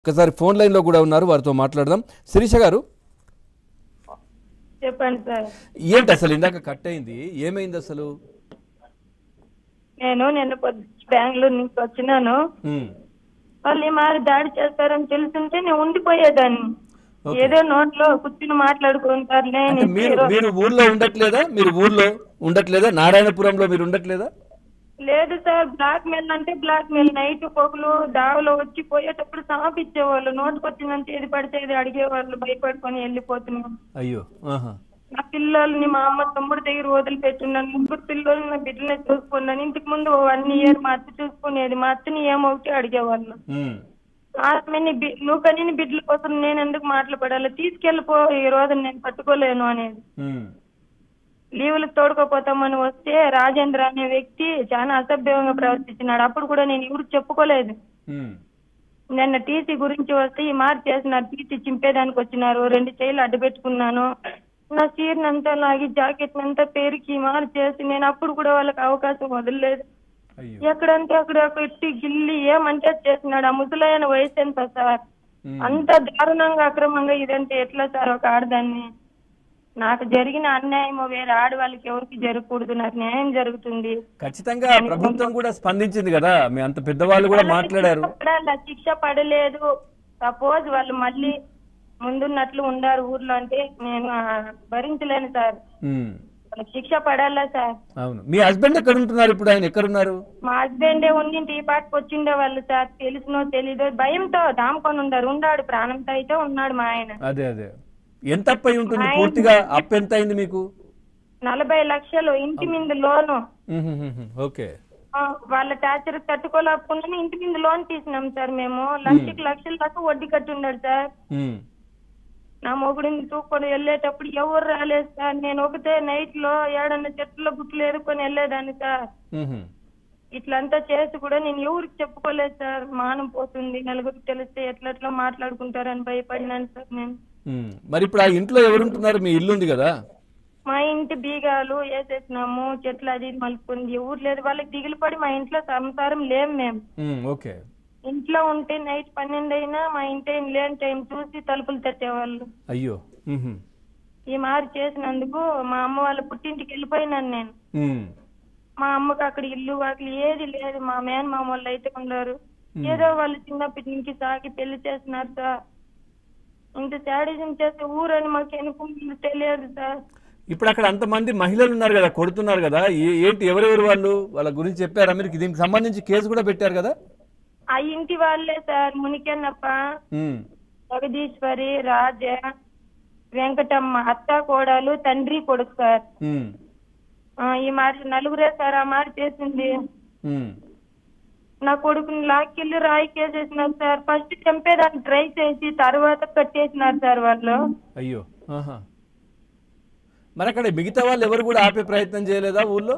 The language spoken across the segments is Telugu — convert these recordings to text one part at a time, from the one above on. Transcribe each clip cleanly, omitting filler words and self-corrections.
ఒకసారి ఫోన్ లైన్ లో కూడా ఉన్నారు, వారితో మాట్లాడదాం. శిరీష గారు చెప్పండి సార్. ఏంటి అసలు ఇందాక కట్ అయింది, ఏమైంది అసలు? నేను నిన్న బెంగళూరు నుంచి వచ్చినాను. వాళ్ళు ఈ మారి దాడి చేస్తారని తెలుసుంటే నేను ఉండిపోయేదాన్ని. ఏదో నోట్లో కూర్చుని మాట్లాడుకుంటారులే. మీరు ఊర్లో ఉండట్లేదా? మీరు ఊర్లో ఉండట్లేదా? నారాయణపురంలో మీరు ఉండట్లేదా? లేదు సార్, బ్లాక్ మెయిల్ అంటే బ్లాక్ మెయిల్. నైట్ పొగలు దావలో వచ్చి పోయేటప్పుడు సమర్పించేవాళ్ళు. నోటుకు వచ్చిందంటే ఏది పడితే ఇది అడిగేవాళ్ళు. భయపడుకొని వెళ్ళిపోతున్నాం. అయ్యో. నా పిల్లల్ని మా అమ్మ తమ్ముడి దగ్గర వదిలిపెట్టున్నాను. ముగ్గురు పిల్లలు నా బిడ్డలే చూసుకున్నాను. ఇంటికి ముందు 1 year మా అత్త చూసుకునేది. మా అత్తని ఏమవుతే అడిగేవాళ్ళు. నువ్వు కని బిడ్డల కోసం నేను ఎందుకు మాట్లాడాలి, తీసుకెళ్ళిపో, ఈ రోజు నేను పట్టుకోలేను అనేది. లీవులకు తోడుకోపోతామని వస్తే రాజేంద్ర అనే వ్యక్తి చాలా అసభ్యంగా ప్రవర్తించినాడు. అప్పుడు కూడా నేను ఎవరికి చెప్పుకోలేదు. నిన్న టీసీ గురించి వస్తే ఈ మార్పు చేసినారు. టీసీ చింపేదానికి వచ్చినారు. 2 చేయిలు అడ్డు పెట్టుకున్నాను. నా చీరనంతా లాగి జాకెట్ అంతా పేరుకి మారు చేసి నేను అప్పుడు కూడా వాళ్ళకి అవకాశం వదలలేదు. ఎక్కడంటే అక్కడ పెట్టి గిల్లి ఏమంటే చేసినాడు. ఆ ముసలాయన వయసు ఎంత సార్? అంత దారుణంగా అక్రమంగా ఇదంటే ఎట్లా సార్? ఒక ఆడదాన్ని నాకు జరిగిన అన్యాయం వేరే ఆడవాళ్ళకి ఎవరికి జరగకూడదు. నాకు న్యాయం జరుగుతుంది. ఖచ్చితంగా ప్రభుత్వం కూడా స్పందించింది కదా, మీ అంత పెద్దవాళ్ళు కూడా మాట్లాడారు. శిక్ష పడలేదు. సపోజ్ వాళ్ళు మళ్ళీ ముందున్నట్లు ఉండారు ఊర్లో అంటే నేను భరించలేను సార్. శిక్ష పడాలా సార్? అవును. మీ హస్బెండ్ ఎక్కడ ఉంటున్నారు ఇప్పుడు? ఆయన ఎక్కడున్నారు? మా హస్బెండే ఉండింటి ఈ పాటకు వచ్చిండే వాళ్ళు సార్. తెలిసినో తెలీదో భయంతో దాముకొని ఉన్నాడు. ప్రాణంతో అయితే ఉన్నాడు మా ఆయన. అదే అదే. ఎంత అప్పు అయి ఉంటుంది పూర్తిగా? అప్పు ఎంత అయింది మీకు? 40 లక్షలు. ఇంటి మీద లోను. ఓకే. వాళ్ళ టార్చర్ తట్టుకోలేకుండా ఇంటి మీద లోన్ తీసినాం సార్. మేము 1 లక్షల దాకా వడ్డీ కట్టి ఉన్నాడు సార్. నా మొగుడిని తూకొని వెళ్ళేటప్పుడు ఎవరు రాలేదు సార్. నేను ఒకటే నైట్ లో ఏడన్నా చెట్టులో గుట్లు ఎదుర్కొని వెళ్ళేదాన్ని సార్. ఇట్లంతా చేసి కూడా నేను ఎవరికి చెప్పుకోలేదు సార్. మానం పోతుంది, నలుగురికి తెలిస్తే ఎట్లా మాట్లాడుకుంటారని భయపడినాను సార్ నేను. మరి ఇప్పుడు ఆ ఇంట్లో ఎవరుంటున్నారు? మీ ఇల్లు ఉంది కదా? మా ఇంటి బీగాలు వేసేసినాము. చెట్లు అది మలుపుకుంది. ఎవరు లేదు. వాళ్ళకి దిగులు పడి మా ఇంట్లో సంసారం లేము మేము. ఓకే. ఇంట్లో ఉంటే నైట్ 12 అయినా మా ఇంటి లేని టైం చూసి తలుపులు తట్టేవాళ్ళు. అయ్యో. ఈ మారి చేసినందుకు మా అమ్మ వాళ్ళ పుట్టింటికి వెళ్ళిపోయినాను నేను. మా అమ్మకి అక్కడ ఇల్లు వాకిలి ఏది లేదు. మా మేనమామ వాళ్ళు అయితే ఉన్నారు. ఏదో వాళ్ళు చిన్నప్పటి నుంచి సాకి పెళ్లి చేస్తున్నారు సార్. ఇంత శాడిజం చేస్తే ఊరని మాకు ఎనుకుంటుంది తెలియదు సార్. ఇప్పుడు అక్కడ అంతమంది మహిళలు ఉన్నారు కదా, కొడుతున్నారు కదా, ఏంటి ఎవరెవరు వాళ్ళు? వాళ్ళ గురించి చెప్పారా మీరు? దీనికి సంబంధించి కేసు కూడా పెట్టారు కదా? ఆ ఇంటి వాళ్ళే సార్. మునికెన్నప్ప, జగదీశ్వరి, రాజ, వెంకటమ్మ, అత్త కోడలు, తండ్రి కొడుకు సార్. ఈ మాట నలుగురే సార్ ఆ మాట చేసింది. నా కొడుకుని లాక్కెళ్ళి రాయి కేసేసినారు సార్. ఫస్ట్ చంపేదాన్ని ట్రై చేసి తర్వాత కట్టేసినారు సార్ వాళ్ళు. అయ్యో. మరి అక్కడ మిగతా వాళ్ళు ఎవరు కూడా ఆపే ప్రయత్నం చేయలేదా ఊర్లో?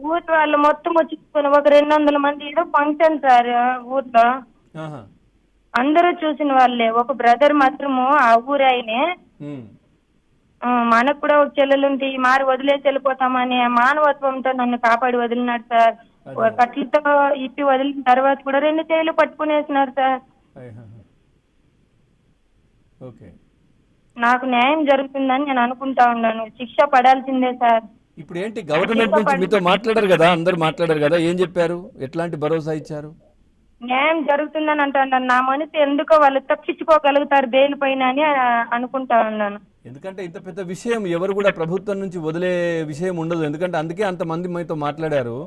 ఊరి వాళ్ళు మొత్తం వచ్చుకొని ఒక 200 మంది ఏదో ఫంక్షన్ సార్ ఊర్లో. అందరూ చూసిన వాళ్ళే. ఒక బ్రదర్ మాత్రము ఆ ఊరు ఆయనే. మనకు కూడా ఒక చెల్లెలుంటే ఈ మారి వదిలేసి వెళ్ళిపోతామనే మానవత్వంతో నన్ను కాపాడి వదిలినాడు సార్. కట్లతో ఇప్పి వదిలిన తర్వాత కూడా 2 చేతులు పట్టుకునేసినారు సార్. నాకు న్యాయం జరుగుతుందని నేను అనుకుంటా ఉన్నాను. శిక్ష పడాల్సిందే సార్. ఇప్పుడు ఏంటి గవర్నమెంట్ నుంచి మీతో మాట్లాడారు కదా, అందరు మాట్లాడారు కదా, ఏం చెప్పారు? ఎట్లాంటి భరోసా ఇచ్చారు? న్యాయం జరుగుతుందని అంటాను. నా మనసు ఎందుకో వాళ్ళు తప్పించుకోగలుగుతారు బెయిల్ పైన అని అనుకుంటా ఉన్నాను. ఎందుకంటే ఇంత పెద్ద విషయం ఎవరు కూడా ప్రభుత్వం నుంచి వదిలే విషయం ఉండదు. ఎందుకంటే అందుకే అంతమంది మీతో మాట్లాడారు.